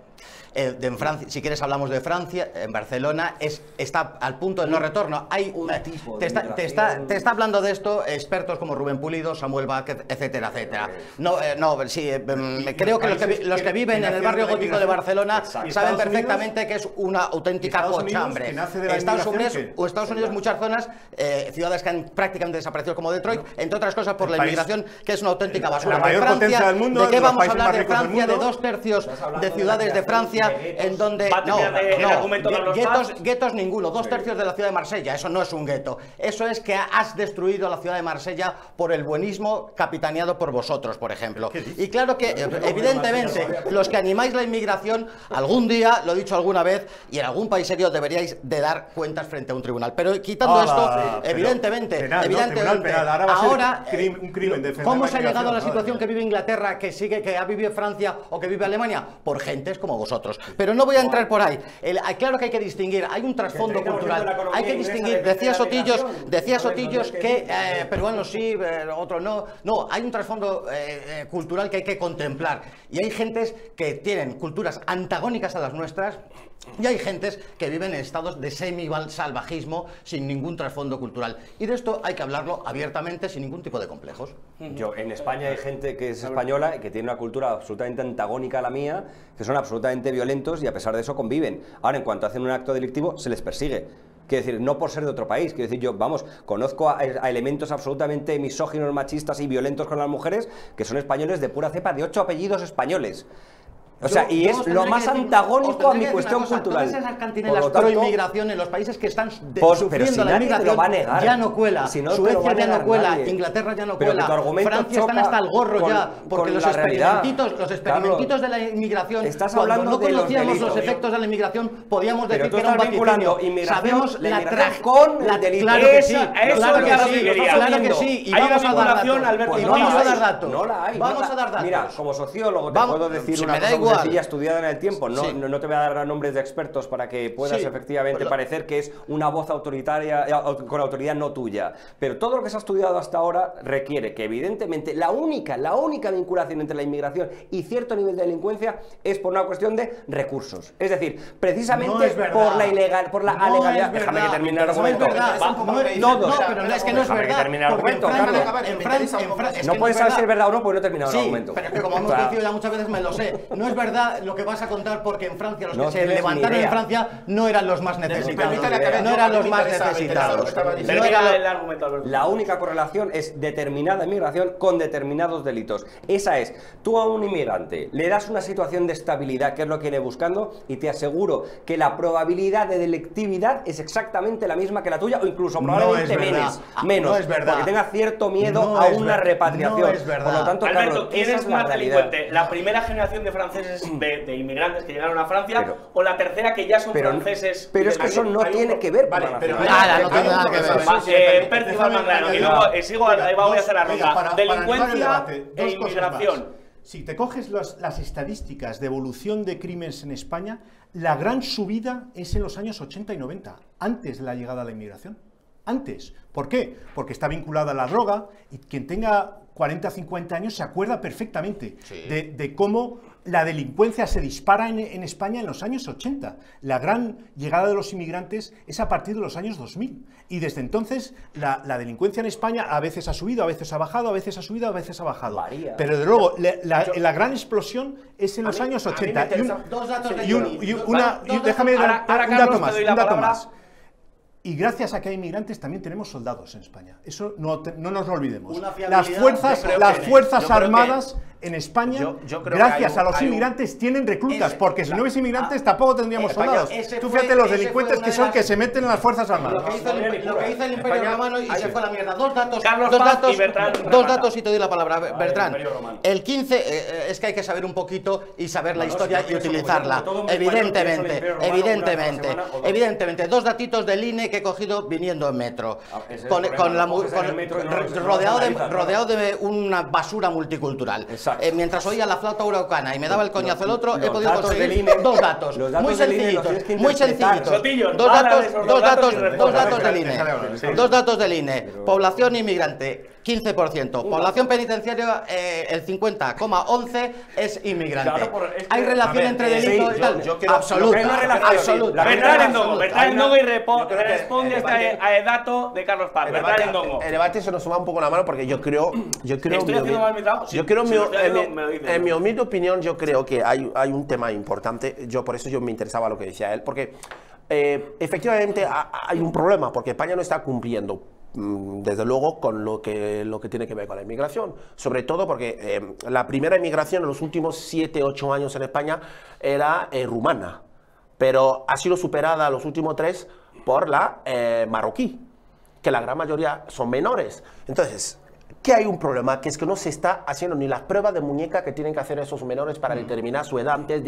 En Francia, si quieres hablamos de Francia, en Barcelona está al punto de no retorno. Te está hablando de esto expertos como Rubén Pulido, Samuel Bach, etcétera, etcétera. Creo que los que viven en el barrio gótico de Barcelona saben perfectamente que es una auténtica cochambre. Estados Unidos, muchas zonas, ciudades que han prácticamente desaparecido como Detroit, entre otras cosas por la inmigración, que es una auténtica basura. ¿De qué vamos a hablar de Francia? De 2/3 de ciudades de Francia en donde guetos ninguno, 2/3 de la ciudad de Marsella. Eso no es un gueto, eso es que has destruido la ciudad de Marsella por el buenismo capitaneado por vosotros, por ejemplo. Y claro que evidentemente los que animáis la inmigración algún día, lo he dicho alguna vez, y en algún país serio deberíais de dar cuentas frente a un tribunal. Pero quitando esto, evidentemente ahora ¿cómo se ha llegado a la situación que vive Inglaterra, que ha vivido Francia o que vive Alemania? Por gentes como vosotros. Pero no voy a entrar por ahí. Claro que hay que distinguir, hay un trasfondo cultural, hay que distinguir. Decía Sotillos que peruanos sí, otros no. No, hay un trasfondo cultural que hay que contemplar. Y hay gentes que tienen culturas antagónicas a las nuestras, y hay gentes que viven en estados de semi-salvajismo sin ningún trasfondo cultural. Y de esto hay que hablarlo abiertamente, sin ningún tipo de complejos. En España hay gente que es española y que tiene una cultura absolutamente antagónica a la mía, que son absolutamente violentos y a pesar de eso conviven. Ahora, en cuanto hacen un acto delictivo, se les persigue. Quiero decir, no por ser de otro país, quiero decir, yo, conozco a elementos absolutamente misóginos, machistas y violentos con las mujeres, que son españoles de pura cepa, de 8 apellidos españoles. O sea, y es lo más antagónico a mi cuestión cultural. Todas esas cantinelas pro inmigración en los países que están sufriendo la inmigración ya no cuela. Suecia ya no cuela, Inglaterra ya no cuela, Francia están hasta el gorro ya, porque los experimentitos de la inmigración, cuando no conocíamos los efectos de la inmigración, podíamos decir que era un vaticinio. Sabemos la tragedia con el delito. Claro que sí, claro que sí. Y vamos a dar datos. No la hay. Vamos a dar datos. Mira, como sociólogo te puedo decir una cosa muy sencilla, estudiada en el tiempo. No te voy a dar nombres de expertos para que puedas efectivamente parecer que es una voz autoritaria con autoridad no tuya. Pero todo lo que se ha estudiado hasta ahora requiere que evidentemente la única vinculación entre la inmigración y cierto nivel de delincuencia es por una cuestión de recursos. Es decir, precisamente por la alegalidad. Déjame que termine el argumento. Pero es que no es verdad. No puedes saber si es verdad o no, porque no he terminado el Sí, argumento. pero es que como hemos dicho ya muchas veces me lo sé. No es verdad lo que vas a contar porque en Francia los que se levantaron en Francia no eran los más necesitados. No eran los más necesitados. La única correlación es determinada inmigración con determinados delitos. Esa es, tú a un inmigrante le das una situación de estabilidad, que es lo que viene buscando, y te aseguro que la probabilidad de delictividad es exactamente la misma que la tuya, o incluso probablemente menos, no es verdad. porque tenga cierto miedo a una repatriación. No es verdad. Por lo tanto, Alberto, Carlos, ¿quién esa es es la más realidad. delincuente? ¿La primera generación de franceses, de inmigrantes que llegaron a Francia, o la tercera que ya son franceses? Pero es que eso no tiene que ver con la nacionalidad. Nada, no tiene nada que ver. Percival Manglano, y luego sigo, ahí voy a hacer la ronda. Delincuencia e inmigración. Si te coges las estadísticas de evolución de crímenes en España, la gran subida es en los años 80 y 90, antes de la llegada de la inmigración. Antes. ¿Por qué? Porque está vinculada a la droga y quien tenga 40 o 50 años se acuerda perfectamente de cómo la delincuencia se dispara en España en los años 80. La gran llegada de los inmigrantes es a partir de los años 2000. Y desde entonces la delincuencia en España a veces ha subido, a veces ha bajado, a veces ha subido, a veces ha bajado. Varía. Pero de luego, la gran explosión es en los años 80. Dos datos de Déjame dar un dato más. te doy la palabra. Y gracias a que hay inmigrantes también tenemos soldados en España. Eso no nos lo olvidemos. Una Las fiabilidad, fuerzas armadas en España, yo creo gracias que a los inmigrantes, tienen reclutas, porque si no hubiese inmigrantes tampoco tendríamos soldados. Tú fíjate los delincuentes que son que se meten en las fuerzas armadas. Lo que hizo el Imperio Romano y se fue a la mierda. Dos datos y te doy la palabra, Bertrán. El 15, es que hay que saber un poquito y saber la historia y utilizarla. Evidentemente. Dos datitos del INE que he cogido viniendo en metro. Rodeado de una basura multicultural. Mientras oía la flauta huracana y me daba el coñazo el otro, he podido conseguir dos datos. Muy sencillitos. Dos datos del INE. Población inmigrante. 15%. Población penitenciaria, el 50,11 es inmigrante. ¿Hay relación entre delitos y tal? Absoluta. Bertrán Endongo y responde a este dato de Carlos Paz. Bertrán Endongo. El debate se nos suma un poco la mano porque yo creo en mi humilde opinión, yo creo que hay un tema importante. Por eso yo me interesaba lo que decía él, porque efectivamente hay un problema, porque España no está cumpliendo desde luego con lo que tiene que ver con la inmigración, sobre todo porque la primera inmigración en los últimos 7-8 años en España era rumana, pero ha sido superada los últimos 3 por la marroquí, que la gran mayoría son menores. Entonces, que hay un problema, que es que no se está haciendo ni las pruebas de muñeca que tienen que hacer esos menores para determinar su edad antes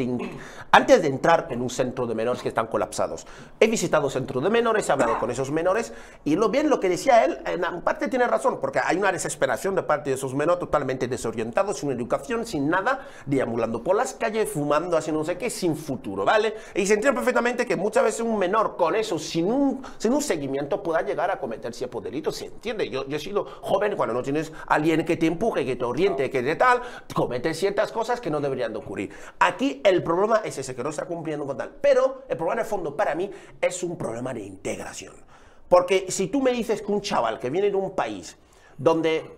de entrar en un centro de menores que están colapsados. He visitado centros de menores, he hablado con esos menores, y lo que decía él, en parte tiene razón, porque hay una desesperación de parte de esos menores totalmente desorientados, sin educación, sin nada, deambulando por las calles, fumando, haciendo no sé qué, sin futuro, ¿vale? Y se entiende perfectamente que muchas veces un menor con eso, sin un seguimiento, pueda llegar a cometer ciertos delitos, se entiende. Yo he sido joven cuando no tienes alguien que te empuje, que te oriente, que de tal, comete ciertas cosas que no deberían de ocurrir. Aquí el problema es ese, que no está cumpliendo con tal. Pero el problema de fondo para mí es un problema de integración. Porque si tú me dices que un chaval que viene de un país donde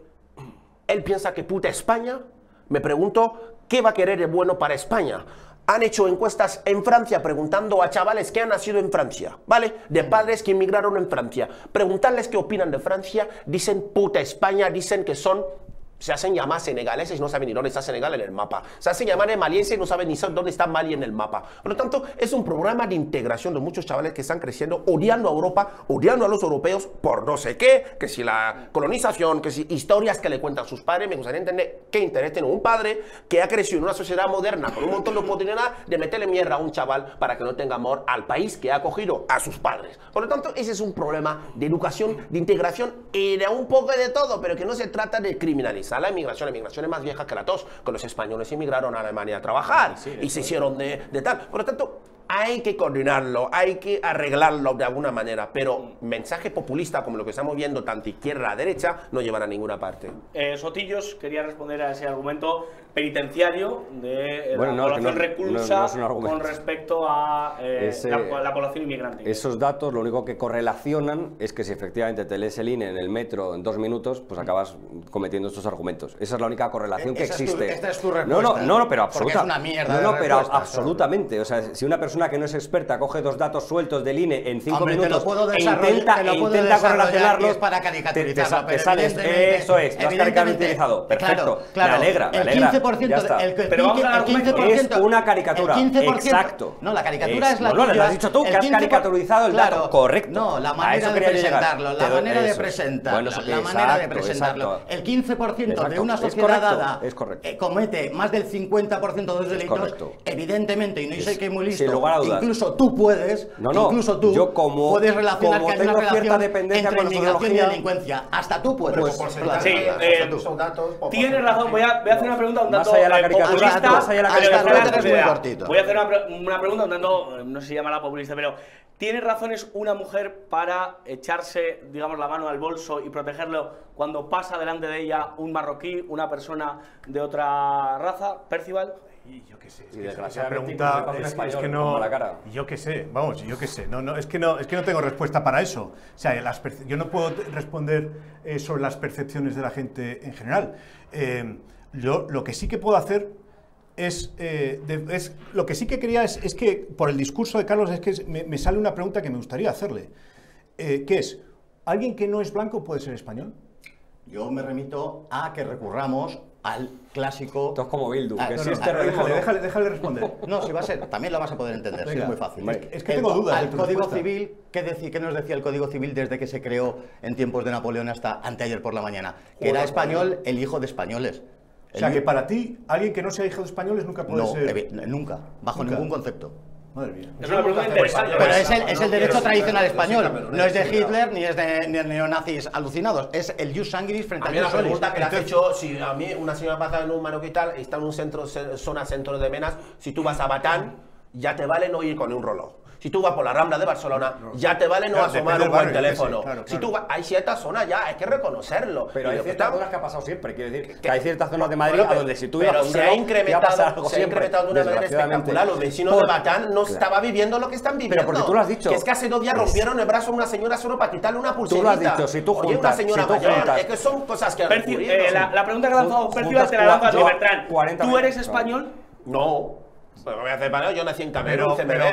él piensa que puta España, me pregunto, ¿qué va a querer de bueno para España? Han hecho encuestas en Francia preguntando a chavales que han nacido en Francia, ¿vale? De padres que inmigraron en Francia. Preguntarles qué opinan de Francia, dicen puta España, dicen que son Se hacen llamar senegaleses y no saben ni dónde está Senegal en el mapa. Se hacen llamar malienses y no saben ni dónde está Mali en el mapa. Por lo tanto, es un programa de integración de muchos chavales que están creciendo odiando a Europa, odiando a los europeos por no sé qué, que si la colonización, que si historias que le cuentan sus padres. Me gustaría entender qué interés tiene un padre que ha crecido en una sociedad moderna con un montón de oportunidad de meterle mierda a un chaval para que no tenga amor al país que ha acogido a sus padres. Por lo tanto, ese es un problema de educación, de integración y de un poco de todo, pero que no se trata de criminalizar la inmigración es más vieja que la tos, que los españoles emigraron a Alemania a trabajar y se hicieron de tal. Por lo tanto, hay que coordinarlo, hay que arreglarlo de alguna manera, pero mensaje populista como lo que estamos viendo tanto izquierda a derecha no llevan a ninguna parte. Sotillos quería responder a ese argumento penitenciario de Bueno, la población reclusa es un argumento. con respecto a la población inmigrante. Esos datos lo único que correlacionan es que si efectivamente te lees el INE en el metro en 2 minutos, pues acabas cometiendo estos argumentos. Esa es la única correlación que existe. Esta es tu respuesta. No, pero porque es una mierda No, de pero respuesta. absolutamente. O sea, si una persona que no es experta coge 2 datos sueltos del INE en 5 Hombre, minutos te lo puedo e desarrollar, intenta correlacionarlos, y es para caricaturizarlo, te pero sales. evidentemente- Eso es, lo has caricaturizado. Perfecto. Claro, me alegra. el 15%, Ya está. Pero vamos al argumento. Es una caricatura. El 15%, Exacto. No, la caricatura es la No, tuya. lo has dicho tú, que has caricaturizado el dato. Correcto. No, la A manera eso de quería llegar. presentarlo, la manera de Eso es. presentarlo, Bueno, eso- la manera de exacto, presentarlo. exacto. El 15% de Exacto. una Es sociedad correcto, dada es correcto. comete más del 50% de los delitos, correcto. evidentemente, y no soy que muy listo, sin lugar a dudas. incluso tú puedes, No, tú como puedes relacionar como que hay una tengo cierta relación dependencia entre con la inmigración y sociología, delincuencia. Hasta tú puedes. Sí, tienes razón, voy a hacer una pregunta un Más tanto allá de la caricatura, populista, más allá de la pero que caricatura, fuera eres muy idea. cortito. Voy a hacer una pregunta un tanto, no se llama la populista, pero ¿tiene razones una mujer para echarse, digamos, la mano al bolso y protegerlo cuando pasa delante de ella un marroquí, una persona de otra raza? ¿Percival? Y yo qué sé, es Y que esa desgraciadamente pregunta incluso es español, que como no, la cara. yo qué sé, vamos, yo qué sé, es que no tengo respuesta para eso. O sea, yo no puedo responder sobre las percepciones de la gente en general. Yo lo que sí que puedo hacer lo que sí que quería es que por el discurso de Carlos es que me sale una pregunta que me gustaría hacerle, que es, ¿alguien que no es blanco puede ser español? Yo me remito a que recurramos al clásico. Esto es como Bildu, que no, si no, este redijo, déjale responder. No, si va a ser, también lo vas a poder entender, sí, Venga. es muy fácil. Es que tengo dudas de Al tu Código respuesta. Civil, ¿qué nos decía el Código Civil desde que se creó en tiempos de Napoleón hasta anteayer por la mañana? Que era español el hijo de españoles. O sea, que para ti, alguien que no sea hijo de españoles nunca puede No, ser... nunca, bajo Nunca. ningún concepto. Madre mía. Es una pregunta interesante. Pero es el derecho tradicional español, no es de Hitler ni es de neonazis alucinados, es el jus sanguinis frente A al mí la jus solis. pregunta que le has hecho, si a mí una señora pasa en un marroquital, está en un zona centro de Menas, si tú vas a Batán, ya te vale no ir con un reloj. Si tú vas por la Rambla de Barcelona, ya te vale no Claro, asomar depende un del buen barrio, teléfono. sí, claro, Si claro. tú hay ciertas zonas ya, hay que reconocerlo. Pero Y hay lo que ciertas está- cosas que ha pasado siempre, quiero decir, que hay ciertas zonas de Madrid Bueno, a donde si tú ibas pero con un se ha reloj, te iba a pasar algo incrementado, siempre, de una manera desgraciadamente. espectacular. Los vecinos de Batán no estaban viviendo lo que están viviendo. porque tú lo has dicho. Que es que hace 2 días rompieron el brazo a una señora solo para quitarle una pulserita. Tú lo has dicho, si tú Oye, una juntas, señora si tú mayor, juntas. es que son cosas que han Perci, ocurrido. la pregunta que ha lanzado Juntas Percival te la lanzo a ti, yo, Bertrán. 40 ¿Tú eres minutos. español? No. Pues me voy a hacer español, yo nací en Camerún, Pero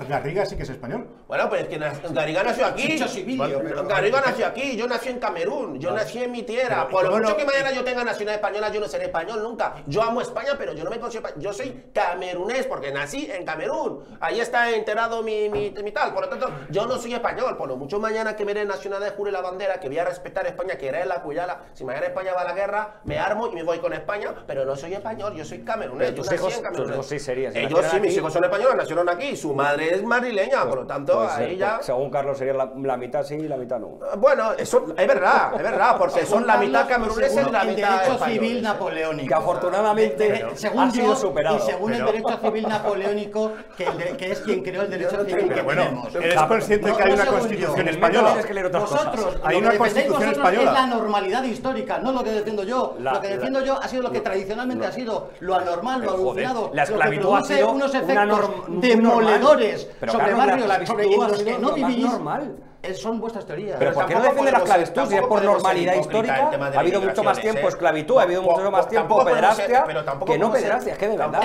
Garriga sí que es español. Bueno, pues es que Garriga nació aquí. Chicho Sibilio, pero- Garriga nació aquí, yo nací en Camerún, yo nací en mi tierra. Por lo bueno, mucho que mañana yo tenga nacionalidad española, yo no seré español nunca. Yo amo España, pero yo no me considero español. Yo soy camerunés porque nací en Camerún. Ahí está enterrado mi tal. Por lo tanto, yo no soy español. Por lo mucho mañana que me dé nacionalidad, jure la bandera, que voy a respetar a España, que era la cuyala. Si mañana España va a la guerra, me armo y me voy con España, pero no soy español, yo soy camerunés. Pero Yo tus nací hijos- en Camerún. tus hijos sí serían, si Ellos nacieran sí, mis aquí- hijos son españoles, nacieron aquí. Su madre es madrileña, por lo tanto, Puede ser, ahí ya. según Carlos sería la mitad sí y la mitad no. Bueno, eso es verdad, porque son la mitad cameruneses y la el mitad derecho españoles. civil napoleónico. Que afortunadamente ha sido superado. Y según el derecho civil napoleónico, que es quien creó el derecho civil que Pero bueno, tenemos. eres consciente que hay una constitución española. Tienes que leer otras Vosotros, cosas. Hay lo una que defendéis constitución vosotros española. es la normalidad histórica, no lo que defiendo yo. La- Lo que defiendo yo ha sido lo que tradicionalmente ha sido lo anormal, lo Joder, alucinado, la lo que esclavitud ha produce sido unos una efectos muy demoledores normal. Pero, sobre Carlos, la barrios esclavitud sobre ha los sido que no lo más vivís. normal. son vuestras teorías. Pero ¿por qué no tampoco defiende la podemos- esclavitud? Si es tampoco por podemos ser normalidad hipócritas el histórica, tema de ha habido la mucho más inmigración, tiempo esclavitud, ha habido mucho más tiempo tampoco podemos ser- pederastia, pero tampoco que no podemos ser- pederastia, es que de verdad.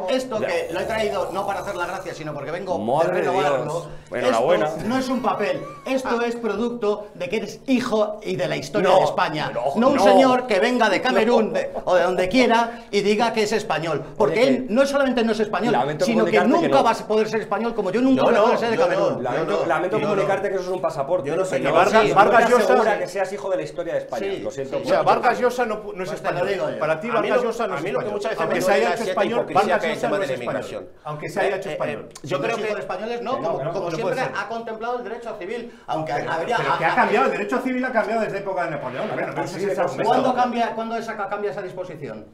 Esto que lo he traído no para hacer la gracia, sino porque vengo Madre de de renovarlo. Dios. Bueno, enhorabuena. Esto no es un papel, esto es producto de que eres hijo y de la historia No, de España. pero, No un no. señor que venga de Camerún o de donde quiera y diga que es español. Porque Oye, él no solamente no es español, lamento sino que comunicarte que nunca no. vas a poder ser español como yo nunca Yo voy a no, poder ser de yo no. Camerún. Lamento yo comunicarte que eso es un pasaporte. Yo no sé que qué Vargas- sí, Vargas no te Llosa- asegura que seas hijo de la historia de España. Sí, Lo siento sí, O sea, mucho. Vargas Llosa no es Pues te lo español. digo yo. Para ti, A mí Vargas lo- Llosa no a es mí lo que español. muchas veces Aunque me se haya duele hecho es español, cierta hipocresía Vargas que hay en Llosa el tema no de es la español. inmigración. Aunque se haya hecho español. Yo creo Los hijos que españoles no, que no, como, que no, como no siempre puede ser. ha contemplado el derecho civil, aunque Pero habría... que ha cambiado, el derecho civil ha cambiado desde época de Napoleón. Bueno, no uses ese argumento. ¿Cuándo cambia esa disposición?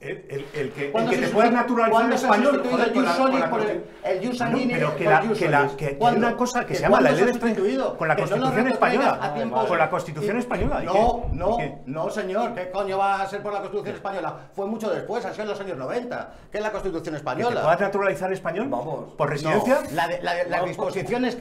El que ¿Cuándo te se puedes sustituye- naturalizar ¿cuándo se ha español, sustituido joder, el con jus la soli por Constitución. el jus No, sanguinis pero por el jus solis? que hay ¿Cuándo? una cosa que se ¿Que llama la cuándo ley se de ha sustituido? con la Que no lo Constitución retrotraigas española. a tiempos- Con la Constitución española. ¿y No, qué? no, ¿Y qué? no, señor. ¿Qué coño va a ser por la Constitución española? Fue mucho después, ha sido en los años 90. ¿Qué es la Constitución ¿Que te española? puedas naturalizar español? Vamos. ¿Por residencia? No, las disposiciones...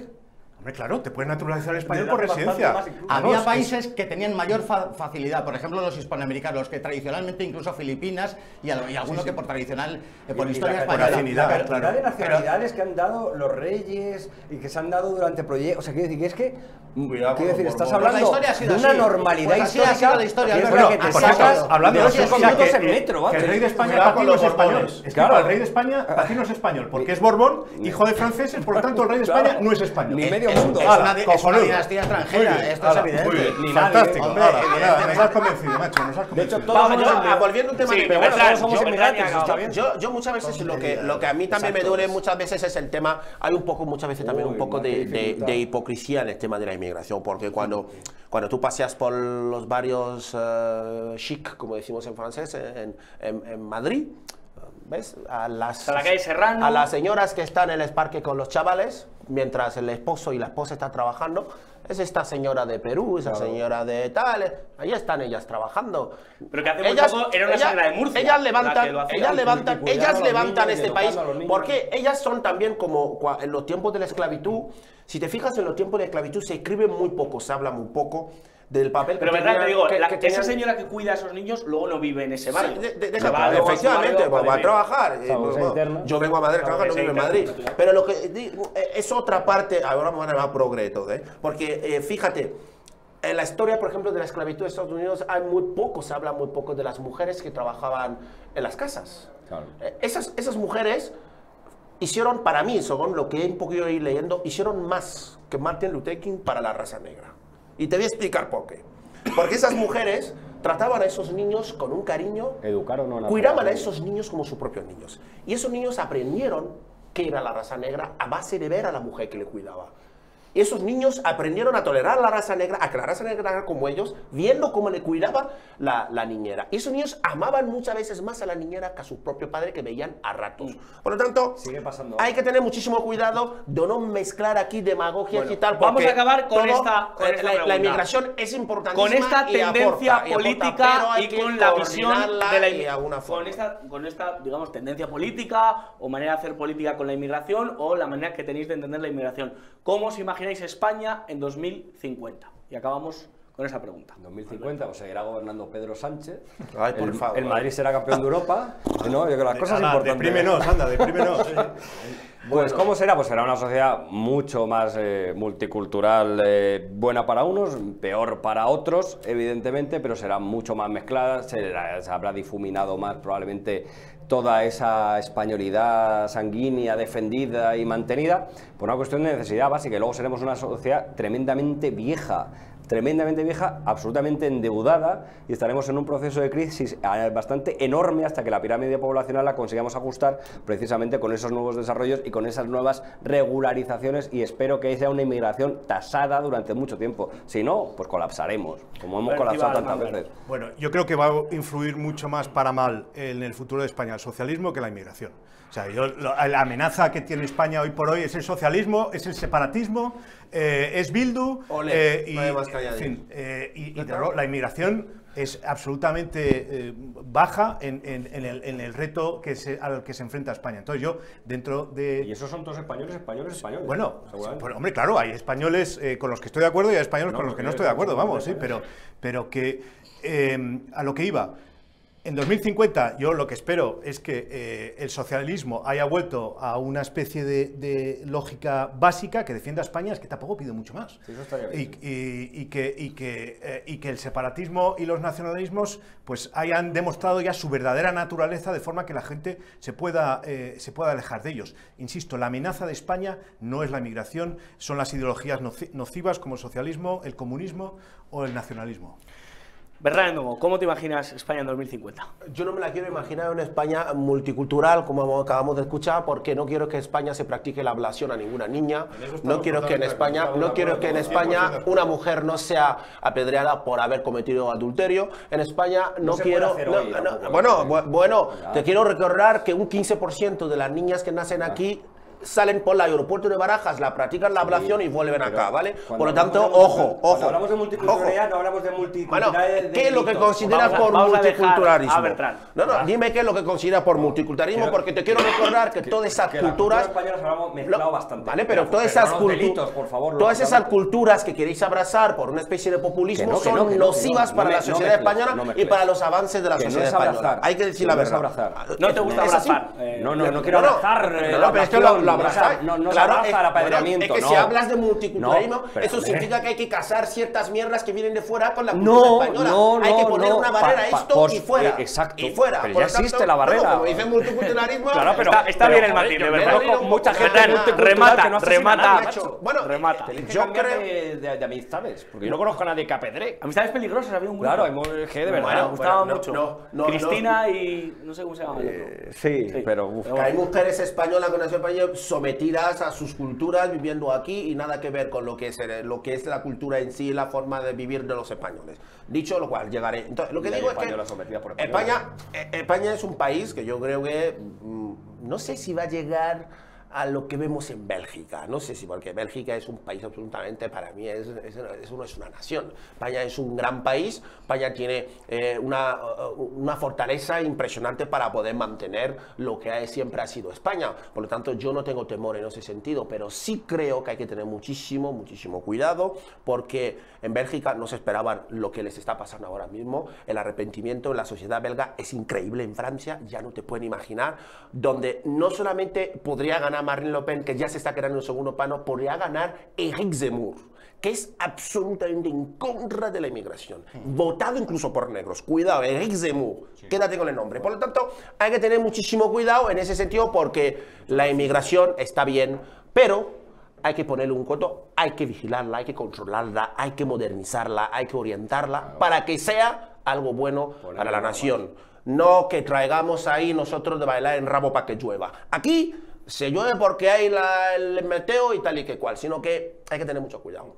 Hombre, claro, te puedes naturalizar español Desde por hace bastante residencia. más incluso. Había Vamos, países que tenían mayor facilidad, por ejemplo los hispanoamericanos, los que tradicionalmente incluso Filipinas y algunos que por tradicional, por Y historia la española. afinidad, la claro. cantidad de nacionalidades que han dado los reyes y que se han dado durante proyectos. O sea, quiero decir que es que. Cuidado con Quiero decir, los estás Borbones. hablando La historia ha sido de una así. normalidad Pues así ha histórica. sido la historia, que es es verdad verdad. que te por cierto, sacas hablando de de los eso, 5 o sea, minutos que- en metro, que el rey de España Cuidado para ti con no los es español. Borbones. Es que Claro. para el rey de España para ti no es español, porque es Borbón, hijo de franceses, por lo tanto el rey de España Claro. no es español. Ni medio Es mundo. una, Ala, es una cojonudo. dinastía extranjera, Muy bien, esto es ala, evidente. muy bien, Ni nadie, fantástico. hombre, ala, evidentemente. nos has convencido, macho, nos has De convencido. hecho, todos Vamos, somos yo, volviendo al tema Sí, de pero bueno, inmigración, todos somos yo- inmigrantes, Ucrania, está bien. Yo muchas veces lo que a mí también me Exacto. duele muchas veces es el tema, hay un poco muchas veces también Uy, un poco qué dificultad. de hipocresía en el tema de la inmigración, porque cuando tú paseas por los barrios chic, como decimos en francés, en Madrid, ¿ves? A la calle Serrano. A las señoras que están en el parque con los chavales, mientras el esposo y la esposa están trabajando, es esta señora de Perú, esa señora de tal, ahí están ellas trabajando. Pero que hace muy poco era una señora de Murcia Ellas la que levantan, lo hacía. ellas levantan, Y cuidando ellas a los levantan niños y este país, educando a los niños. porque ellas son también como en los tiempos de la esclavitud. Si te fijas, en los tiempos de la esclavitud se escribe muy poco, se habla muy poco del papel Pero que verdad, te digo, tenían- que esa tenían- señora que cuida a esos niños luego no vive en ese barrio. Sí, Se va luego a su efectivamente, barrio pues va a vivir. trabajar. Salvo que sea interna. Yo vengo a Madrid a trabajar, no Salvo vivo que en sea Madrid. interna, claro. Pero lo que digo, es otra parte, ahora vamos a más progreso, porque fíjate, en la historia, por ejemplo, de la esclavitud de Estados Unidos, se habla muy poco de las mujeres que trabajaban en las casas. Claro. Esas mujeres hicieron, para mí, según lo que he un poquito ido leyendo, hicieron más que Martin Luther King para la raza negra. Y te voy a explicar por qué. Porque esas mujeres trataban a esos niños con un cariño, Educaron a una cuidaban a población. esos niños como sus propios niños. Y esos niños aprendieron qué era la raza negra a base de ver a la mujer que le cuidaba. Y esos niños aprendieron a tolerar a la raza negra, a que la raza negra era como ellos, viendo cómo le cuidaba la niñera. Y esos niños amaban muchas veces más a la niñera que a su propio padre, que veían a ratos. Por lo tanto, Sigue pasando. hay que tener muchísimo cuidado de no mezclar aquí demagogias y tal. vamos porque a acabar con todo- esta pregunta. la inmigración es importantísima. Con esta y tendencia aporta, política pero hay y que con la visión coordinarla de la de alguna forma. con esta, digamos, tendencia política o manera de hacer política con la inmigración o la manera que tenéis de entender la inmigración. ¿Cómo os imagináis España en 2050? Y acabamos con esa pregunta. En 2050 o seguirá gobernando Pedro Sánchez. Ay, por favor. El Madrid será campeón de Europa. No, yo creo que las cosas Anda, importantes. deprímenos, anda, deprímenos. Pues ¿cómo será? Pues será una sociedad mucho más multicultural, buena para unos, peor para otros, evidentemente, pero será mucho más mezclada, se habrá difuminado más probablemente toda esa españolidad sanguínea, defendida y mantenida, por una cuestión de necesidad básica, y luego seremos una sociedad tremendamente vieja, absolutamente endeudada, y estaremos en un proceso de crisis bastante enorme hasta que la pirámide poblacional la consigamos ajustar precisamente con esos nuevos desarrollos y con esas nuevas regularizaciones, y espero que sea una inmigración tasada durante mucho tiempo. Si no, pues colapsaremos, como hemos colapsado tantas veces. Bueno, yo creo que va a influir mucho más para mal en el futuro de España el socialismo que la inmigración. O sea, la amenaza que tiene España hoy por hoy es el socialismo, es el separatismo, es Bildu, Ole, y no hay más que En fin, y desde luego, la inmigración es absolutamente baja en el reto al que se enfrenta España. Entonces yo, dentro de... Y esos son todos españoles. Bueno, hombre, claro, hay españoles con los que estoy de acuerdo y hay españoles con los que no estoy de acuerdo, vamos, sí, pero que a lo que iba... En 2050 yo lo que espero es que el socialismo haya vuelto a una especie de lógica básica que defienda a España, es que tampoco pido mucho más. Sí, eso estaría bien. Y que el separatismo y los nacionalismos pues hayan demostrado ya su verdadera naturaleza, de forma que la gente se pueda alejar de ellos. Insisto, la amenaza de España no es la inmigración, son las ideologías nocivas como el socialismo, el comunismo o el nacionalismo. Bernardo, ¿cómo te imaginas España en 2050? Yo no me la quiero imaginar una España multicultural, como acabamos de escuchar, porque no quiero que en España se practique la ablación a ninguna niña. No quiero que en España, una mujer no sea apedreada por haber cometido adulterio. En España no quiero... Bueno, te quiero recordar que un 15% de las niñas que nacen aquí salen por el aeropuerto de Barajas, la practican la ablación y vuelven acá, ¿vale? Por lo tanto, ojo. Cuando hablamos de multiculturalidad, no hablamos de multiculturalidad. Bueno, ¿qué es lo que consideras por multiculturalismo? No, dime qué es lo que consideras por multiculturalismo, porque te quiero recordar que todas esas culturas... españolas hablamos mezclado bastante. Vale, pero todas esas culturas que queréis abrazar por una especie de populismo son nocivas para la sociedad española y para los avances de la sociedad española. Hay que decir la verdad. ¿No te gusta abrazar? No quiero abrazar. No claro, el apedreamiento. Es que si hablas de multiculturalismo, eso significa que hay que casar ciertas mierdas que vienen de fuera con la cultura española. Hay que poner una barrera a esto y fuera. Exacto. Y fuera. Pero ya existe la barrera. Como dice multiculturalismo. Claro, pero está bien el matiz, de verdad. Mucha gente remata. Bueno, remata. Yo creo de amistades, porque yo no conozco a nadie que apedree. Amistades peligrosas, había un grupo. Claro, que de verdad. Me gustaba mucho. Cristina y no sé cómo se llama. Sí, pero hay mujeres españolas con nación española sometidas a sus culturas viviendo aquí y nada que ver con lo que es la cultura en sí, la forma de vivir de los españoles. Dicho lo cual, llegaré. Entonces, lo que digo es que España es un país que yo creo que no sé si va a llegar a lo que vemos en Bélgica. No sé si, porque Bélgica es un país absolutamente, para mí, eso no es una nación. España es un gran país, España tiene una fortaleza impresionante para poder mantener lo que siempre ha sido España. Por lo tanto, yo no tengo temor en ese sentido, pero sí creo que hay que tener muchísimo cuidado, porque en Bélgica no se esperaban lo que les está pasando ahora mismo. El arrepentimiento en la sociedad belga es increíble. En Francia, ya no te pueden imaginar, donde no solamente podría ganar Marine Le Pen, que ya se está quedando en el segundo plano, podría ganar Éric Zemmour, que es absolutamente en contra de la inmigración, votado incluso por negros. Cuidado, Éric Zemmour, quédate con el nombre. Por lo tanto, hay que tener muchísimo cuidado en ese sentido, porque la inmigración está bien, pero hay que ponerle un coto, hay que vigilarla, hay que controlarla, hay que modernizarla, hay que orientarla para que sea algo bueno para la nación. No que traigamos ahí nosotros de bailar en rabo para que llueva. Aquí se llueve porque hay el meteo y tal y que cual, sino que hay que tener mucho cuidado.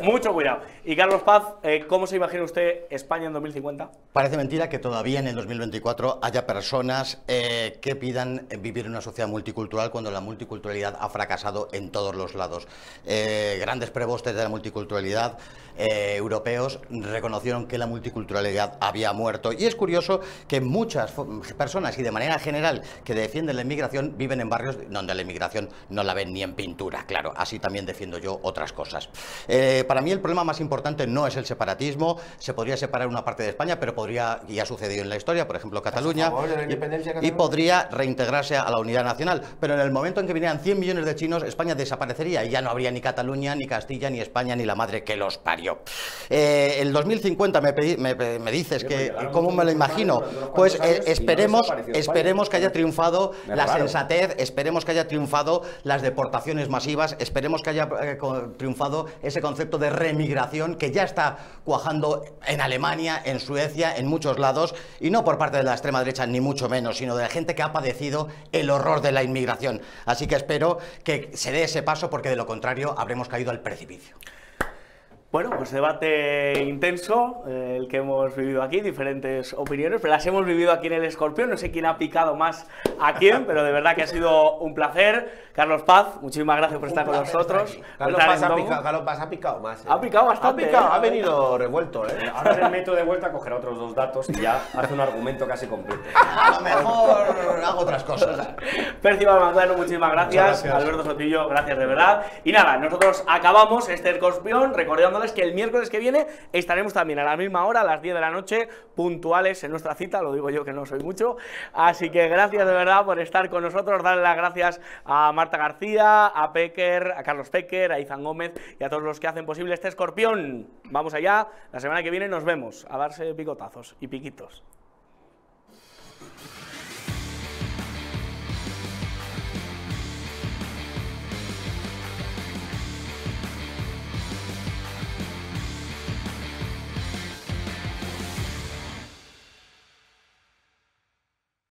Mucho cuidado. Y Carlos Paz, ¿cómo se imagina usted España en 2050? Parece mentira que todavía en el 2024 haya personas que pidan vivir en una sociedad multicultural cuando la multiculturalidad ha fracasado en todos los lados. Grandes prebostes de la multiculturalidad europeos reconocieron que la multiculturalidad había muerto. Y es curioso que muchas personas, y de manera general, que defienden la inmigración, viven en barrios donde la inmigración no la ven ni en pintura. Claro, así también defiendo yo otras cosas. Para mí el problema más importante no es el separatismo. Se podría separar una parte de España, pero podría, y ha sucedido en la historia, por ejemplo Cataluña, y podría reintegrarse a la unidad nacional. Pero en el momento en que vinieran 100 millones de chinos, España desaparecería y ya no habría ni Cataluña, ni Castilla, ni España, ni la madre que los parió. El 2050 me dices que cómo me lo imagino. Pues esperemos que haya triunfado la sensatez, esperemos que haya triunfado las deportaciones masivas, esperemos que haya triunfado ese concepto de remigración que ya está cuajando en Alemania, en Suecia, en muchos lados, y no por parte de la extrema derecha ni mucho menos, sino de la gente que ha padecido el horror de la inmigración. Así que espero que se dé ese paso, porque de lo contrario habremos caído al precipicio. Bueno, pues debate intenso, el que hemos vivido aquí, diferentes opiniones, pero las hemos vivido aquí en El Escorpión, no sé quién ha picado más a quién, pero de verdad que ha sido un placer. Carlos Paz, muchísimas gracias por estar con nosotros. Carlos Paz ha picado más. Ha picado bastante. Ha venido revuelto. Ahora le meto de vuelta, cogerá otros 2 datos y ya hace un argumento casi completo. A lo mejor hago otras cosas. Percival Manzano, muchísimas gracias. Gracias. Alberto Sotillo, gracias de verdad. Y nada, nosotros acabamos este Escorpión recordándoles que el miércoles que viene estaremos también a la misma hora, a las 10 de la noche, puntuales en nuestra cita, lo digo yo que no soy mucho. Así que gracias de verdad por estar con nosotros, darle las gracias a Marta García, a Pecker, a Carlos Pecker, a Izan Gómez y a todos los que hacen posible este Escorpión. Vamos allá, la semana que viene nos vemos, a darse picotazos y piquitos.